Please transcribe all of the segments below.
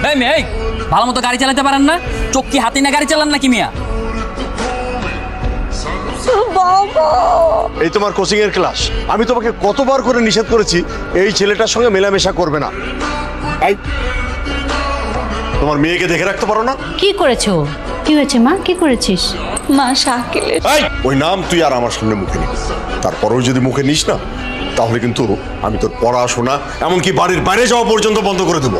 এই মেয়ে, এই ভালো মতো গাড়ি চালাতে পারেন না? চোখ কি হাতে না গাড়ি চালান নাকি মিয়া? এই তোমার কোচিং এর ক্লাস। আমি তোমাকে কতবার করে নিষেধ করেছি এই ছেলেটার সঙ্গে মেলামেশা করবে না। এই তোমার মেয়েকে দেখে রাখতে পারো না? কি করেছো? কি হয়েছে মা? কি করেছিস? মা শাকিলের এই ওই নাম তুই আর আমার সামনে মুখে নিস। তারপরেও যদি মুখে নিস না তাহলে কিন্তু আমি তোর পড়াশোনা এমনকি বাড়ির বাইরে যাওয়া পর্যন্ত বন্ধ করে দেবো।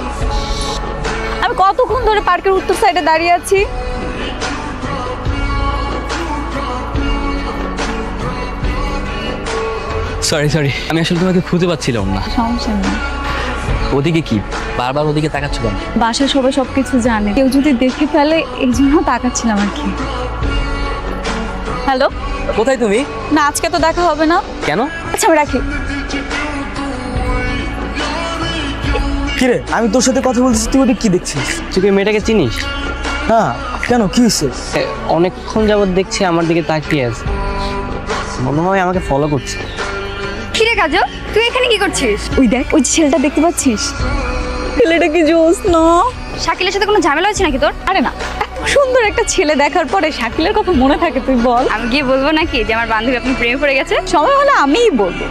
আমি কতক্ষণ ধরে পার্কের উত্তর সাইডে দাঁড়িয়ে আছি। সরি, আমি আসলে তোমাকে খুঁজে পাচ্ছিলাম না। সমস্যা নেই। ওদিকে কি বারবার ওদিকে তাকাচ্ছ কেন? বাসায় সবাই সবকিছু জানে, কেউ যদি দেখে ফেলে এই জন্য তাকাচ্ছিলাম আর কি। হ্যালো, কোথায় তুমি? না আজকে তো দেখা হবে না। কেন? আচ্ছা আমি রাখি। কিরে, আমি তোর সাথে কথা বলতেছি, তুই ওদিকে কি দেখছিস? তুই কি মেয়েটাকে চিনিস? না, কেন, কি হয়েছে? অনেকক্ষণ যাবত দেখছি আমার দিকে তাকিয়ে আছে, মনে হয় আমাকে ফলো করছে। কিরে কাজল, তুই এখানে কি করছিস? ওই দেখ, ওই যে ছেলেটা দেখতে পাচ্ছিস? ছেলেটা কি জোস না? শাকিলের সাথে কোনো ঝামেলা হচ্ছে নাকি তোর? আরে না, এত সুন্দর একটা ছেলে দেখার পরে শাকিলের কথা মনে থাকে তুই বল? আমি গিয়ে বলবো নাকি যে আমার বান্ধবী আপনি প্রেমে পড়ে গেছে? সময় হলে আমিই বলবো।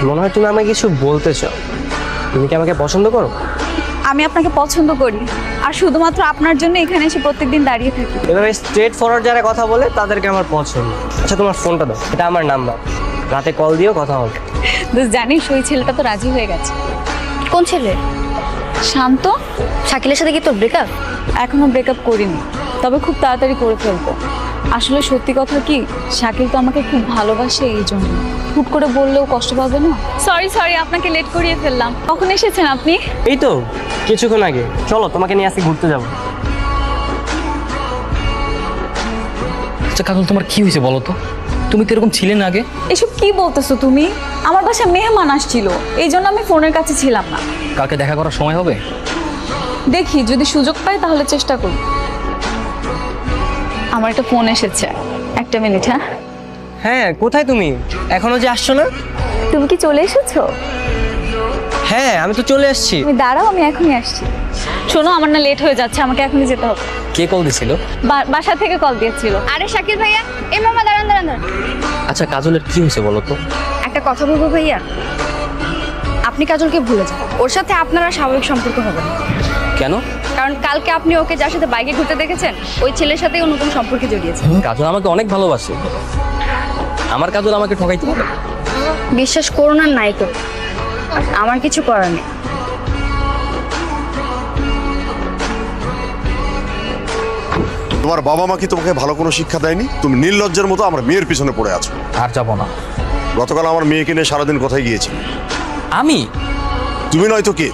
মনে হয় তুমি আমাকে কিছু বলতে চাও। তুমি কি আমাকে পছন্দ করো? আমি আপনাকে পছন্দ করি, আর শুধুমাত্র আপনার জন্য এখানে এসে প্রত্যেকদিন দাঁড়িয়ে থাকি। এভাবে স্ট্রেট ফরওয়ার্ড যারা কথা বলে তাদেরকে আমার পছন্দ। আচ্ছা তোমার ফোনটা দাও, এটা আমার নাম্বার, রাতে কল দিও, কথা হবে। জানিস ওই ছেলেটা তো রাজি হয়ে গেছে। কোন ছেলে? শান্ত। শাকিলের সাথে কি তোর ব্রেকআপ? এখনো ব্রেকআপ করিনি, তবে খুব তাড়াতাড়ি করে ফেলবো। আসলে সত্যি কথা কি, শাকিল তো আমাকে খুব ভালোবাসে, এই জন্য হুট করে বললেও কষ্ট পাবে না। সরি আপনাকে লেট করিয়ে ফেললাম। কখন এসেছেন আপনি? এই তো কিছুক্ষণ আগে। চলো তোমাকে নিয়ে আজকে ঘুরতে যাবো। আচ্ছা কাজল, তোমার কি হয়েছে বলো তো? তুমি তো এরকম ছিলে না আগে। এসব কি বলতেছো তুমি? আমার বাসায় মেহমান আসছিল, এই জন্য আমি ফোনের কাছে ছিলাম না। কালকে দেখা করার সময় হবে? দেখি যদি সুযোগ পাই তাহলে চেষ্টা করি। আমার একটা ফোন এসেছে, একটা মিনিট। হ্যাঁ হ্যাঁ, কোথায় তুমি? এখনো যে আসছো না? তুমি কি চলে এসেছো? হ্যাঁ আমি তো চলে এসেছি। তুমি দাঁড়াও, আমি এখনই আসছি। শোনো, আমার না লেট হয়ে যাচ্ছে, আমাকে এখনই যেতে হবে। কে কল দিছিল? বাসা থেকে কল দিয়েছিল। আরে শাকিল ভাইয়া, এই মামা দাঁড়ান দাঁড়ান দাঁড়ান। আচ্ছা কাজলের কি হয়েছে বলো তো? একটা কথা বলবো ভাইয়া, আপনি কাজলকে ভুলে যান। ওর সাথে আপনারা স্বাভাবিক সম্পর্ক হবে না। কেন? কারণ কালকে আপনি ওকে যার সাথে বাইকে ঘুরতে দেখেছেন, ওই ছেলের সাথেই ও নতুন সম্পর্কে জড়িয়েছে। কাজল আমাকে অনেক ভালোবাসে, আমার কাজল আমাকে ঠকাইতে পারে? বিশ্বাস করুন আর নাই তো, আমার কিছু করার নেই। তোমার বাবা মা কি তোমাকে ভালো কোনো শিক্ষা দেয়নি? তুমি নির্লজ্জের মতো আমার মেয়ের পিছনে পড়ে আছো। আর যাবো না। গতকাল আমার মেয়েকে নিয়ে সারাদিন কোথায় গিয়েছি? আমি? তুমি নয়তো কে?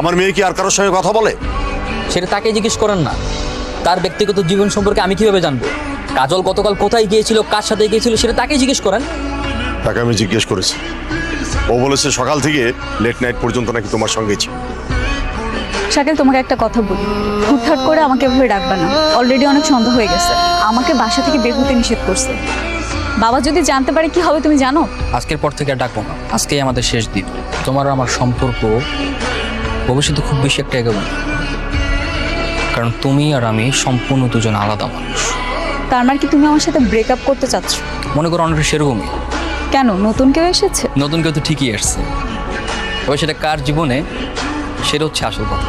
আমার মেয়ে কি আর কারোর সঙ্গে কথা বলে? সেটা তাকে জিজ্ঞেস করেন না। তার ব্যক্তিগত জীবন সম্পর্কে আমি কিভাবে জানবো? কাজল গতকাল কোথায় গিয়েছিল, কার সাথে গিয়েছিল, সেটা তাকেই জিজ্ঞেস করেন। তাকে আমি জিজ্ঞেস করেছি, ও বলেছে সকাল থেকে লেট নাইট পর্যন্ত নাকি তোমার সঙ্গেই ছিল। শাকিল, তোমাকে একটা কথা বলি, হুটহাট করে আমাকে এভাবে ডাকবা না। অলরেডি অনেক সন্দেহ হয়ে গেছে, আমাকে বাসা থেকে বের হতে নিষেধ করছে। বাবা যদি জানতে পারে কি হবে তুমি জানো? আজকের পর থেকে আর ডাকবো না, আজকেই আমাদের শেষ দিন। তোমার আর আমার সম্পর্ক ভবিষ্যতে খুব বেশি একটা এগোবে না, কারণ তুমি আর আমি সম্পূর্ণ দুজন আলাদা মানুষ। তার মানে কি তুমি আমার সাথে ব্রেকআপ করতে চাচ্ছ? মনে করো অনেকটা সেরকমই। কেন, নতুন কেউ এসেছে? নতুন কেউ তো ঠিকই আসছে, তবে সেটা কার জীবনে সেটা হচ্ছে আসল কথা।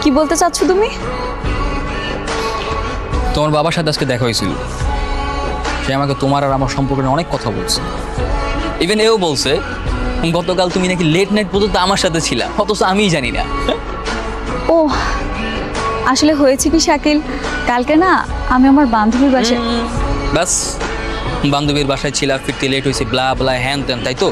কি বলতে চাচ্ছ তুমি? তোমার বাবার সাথে আজকে দেখা হয়েছিল, সে আমাকে তোমার আর আমার সম্পর্কে অনেক কথা বলছে। ইভেন এও বলছে গতকাল তুমি নাকি লেট নাইট পর্যন্ত আমার সাথে ছিলা, অথচ আমিই জানি না। ও আসলে হয়েছে কি শাকিল, কালকে না আমি আমার বান্ধবীর বাসায়। ব্যাস, বান্ধবীর বাসায় ছিলা, ফিরতে লেট হয়েছে, ব্লা ব্লা হ্যান ত্যান, তাই তো?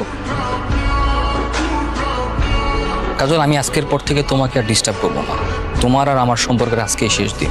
কাজল, আমি আজকের পর থেকে তোমাকে আর ডিস্টার্ব করবো না। তোমার আর আমার সম্পর্কের আজকেই শেষ দিন।